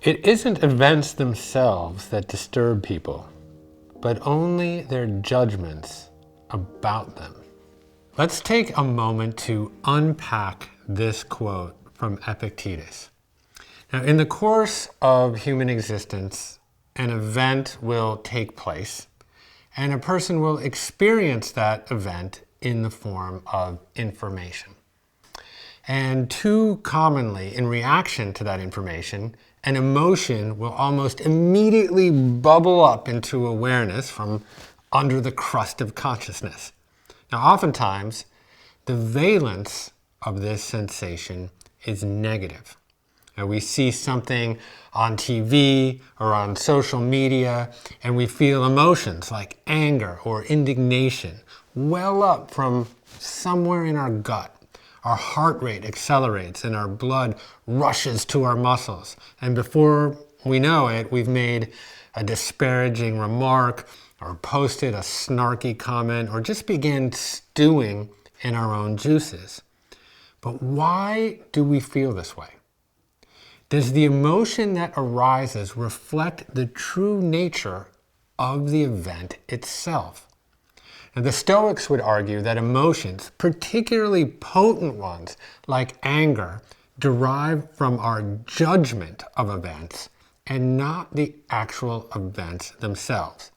It isn't events themselves that disturb people, but only their judgments about them. Let's take a moment to unpack this quote from Epictetus. Now, in the course of human existence, an event will take place, and a person will experience that event in the form of information. And too commonly, in reaction to that information, an emotion will almost immediately bubble up into awareness from under the crust of consciousness. Now, oftentimes, the valence of this sensation is negative. Now, we see something on TV or on social media, and we feel emotions like anger or indignation well up from somewhere in our gut. Our heart rate accelerates and our blood rushes to our muscles. And before we know it, we've made a disparaging remark or posted a snarky comment or just began stewing in our own juices. But why do we feel this way? Does the emotion that arises reflect the true nature of the event itself? Now, the Stoics would argue that emotions, particularly potent ones like anger, derive from our judgment of events and not the actual events themselves.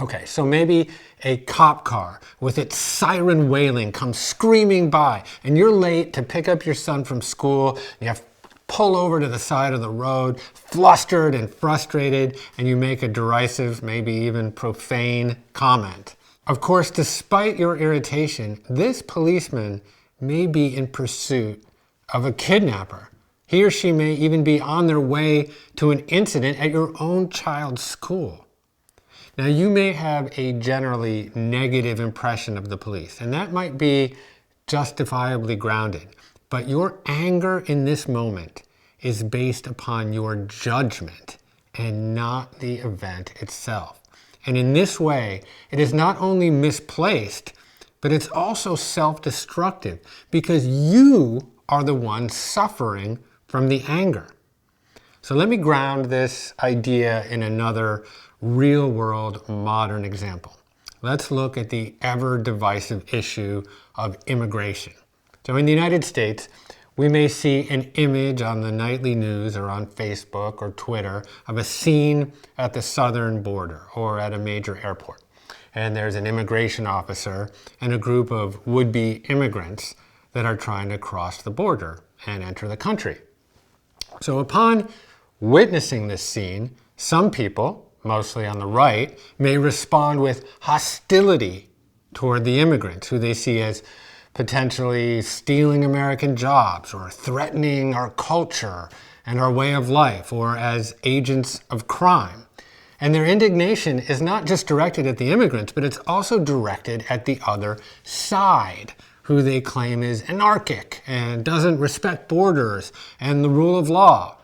Okay, so maybe a cop car with its siren wailing comes screaming by, and you're late to pick up your son from school. You have to pull over to the side of the road, flustered and frustrated, and you make a derisive, maybe even profane comment. Of course, despite your irritation, this policeman may be in pursuit of a kidnapper. He or she may even be on their way to an incident at your own child's school. Now, you may have a generally negative impression of the police, and that might be justifiably grounded. But your anger in this moment is based upon your judgment and not the event itself. And in this way, it is not only misplaced, but it's also self-destructive because you are the one suffering from the anger. So let me ground this idea in another real-world modern example. Let's look at the ever-divisive issue of immigration. So in the United States, we may see an image on the nightly news or on Facebook or Twitter of a scene at the southern border or at a major airport. And there's an immigration officer and a group of would-be immigrants that are trying to cross the border and enter the country. So upon witnessing this scene, some people, mostly on the right, may respond with hostility toward the immigrants, who they see as potentially stealing American jobs or threatening our culture and our way of life, or as agents of crime. And their indignation is not just directed at the immigrants, but it's also directed at the other side, who they claim is anarchic and doesn't respect borders and the rule of law.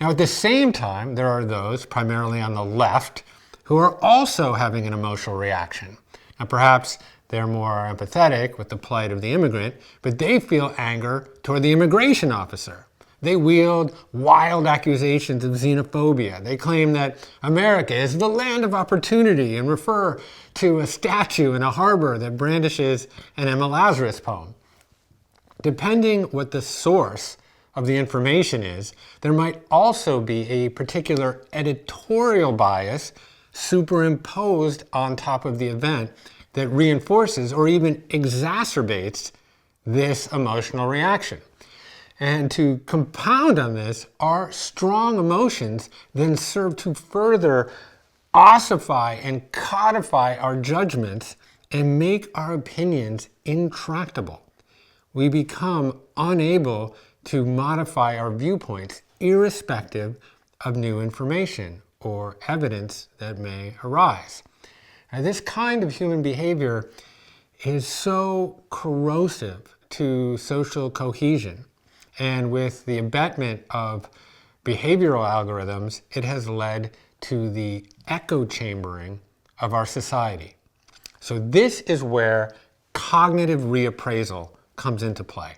Now, at the same time, there are those, primarily on the left, who are also having an emotional reaction. Now, perhaps they're more empathetic with the plight of the immigrant, but they feel anger toward the immigration officer. They wield wild accusations of xenophobia. They claim that America is the land of opportunity and refer to a statue in a harbor that brandishes an Emma Lazarus poem. Depending what the source of the information is, there might also be a particular editorial bias superimposed on top of the event that reinforces or even exacerbates this emotional reaction. And to compound on this, our strong emotions then serve to further ossify and codify our judgments and make our opinions intractable. We become unable to modify our viewpoints irrespective of new information or evidence that may arise. Now, this kind of human behavior is so corrosive to social cohesion, and with the abetment of behavioral algorithms, it has led to the echo chambering of our society. So this is where cognitive reappraisal comes into play.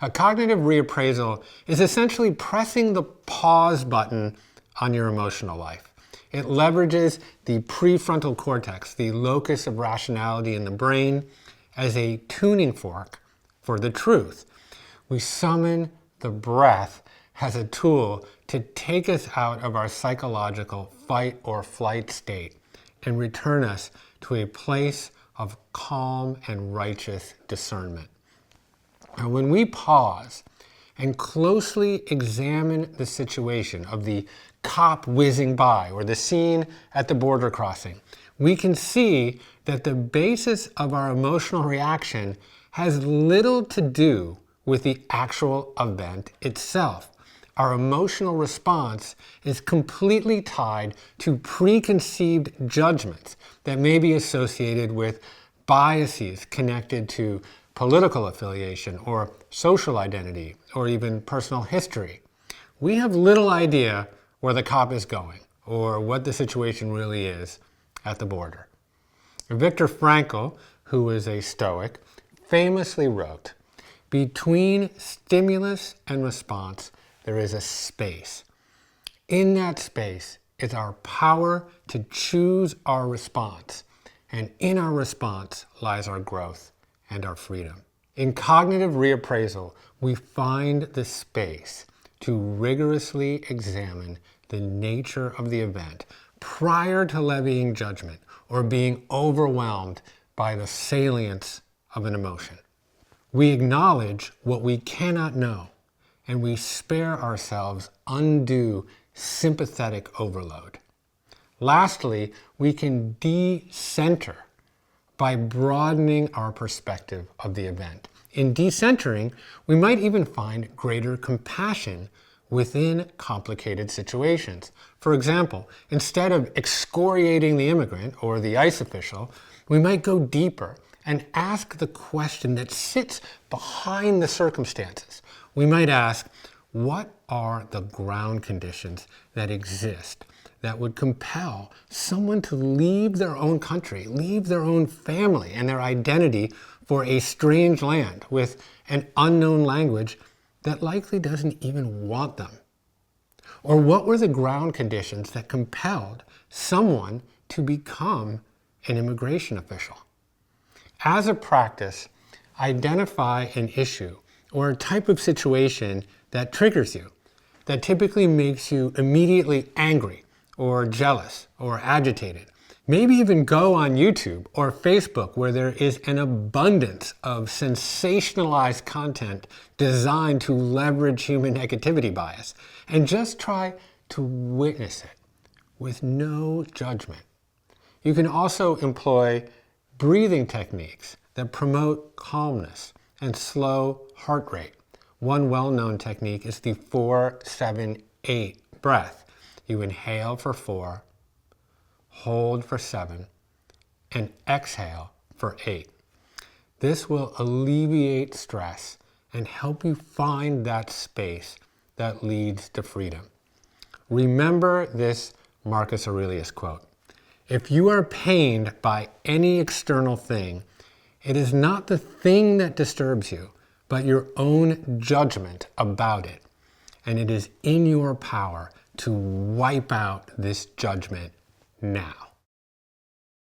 A cognitive reappraisal is essentially pressing the pause button on your emotional life. It leverages the prefrontal cortex, the locus of rationality in the brain, as a tuning fork for the truth. We summon the breath as a tool to take us out of our psychological fight or flight state and return us to a place of calm and righteous discernment. Now, when we pause and closely examine the situation of the cop whizzing by or the scene at the border crossing, we can see that the basis of our emotional reaction has little to do with the actual event itself. Our emotional response is completely tied to preconceived judgments that may be associated with biases connected to political affiliation or social identity or even personal history. We have little idea where the cop is going or what the situation really is at the border. Viktor Frankl, who was a Stoic, famously wrote, "Between stimulus and response, there is a space. In that space is our power to choose our response, and in our response lies our growth and our freedom." In cognitive reappraisal, we find the space to rigorously examine the nature of the event prior to levying judgment or being overwhelmed by the salience of an emotion. We acknowledge what we cannot know, and we spare ourselves undue sympathetic overload. Lastly, we can de-center by broadening our perspective of the event. In decentering, we might even find greater compassion within complicated situations. For example, instead of excoriating the immigrant or the ICE official, we might go deeper and ask the question that sits behind the circumstances. We might ask, what are the ground conditions that exist that would compel someone to leave their own country, leave their own family and their identity for a strange land with an unknown language that likely doesn't even want them? Or what were the ground conditions that compelled someone to become an immigration official? As a practice, identify an issue or a type of situation that triggers you, that typically makes you immediately angry or jealous or agitated. Maybe even go on YouTube or Facebook where there is an abundance of sensationalized content designed to leverage human negativity bias, and just try to witness it with no judgment. You can also employ breathing techniques that promote calmness and slow heart rate. One well-known technique is the 4-7-8 breath. You inhale for 4, hold for 7, and exhale for 8. This will alleviate stress and help you find that space that leads to freedom. Remember this Marcus Aurelius quote: "If you are pained by any external thing, it is not the thing that disturbs you, but your own judgment about it. And it is in your power to wipe out this judgment now."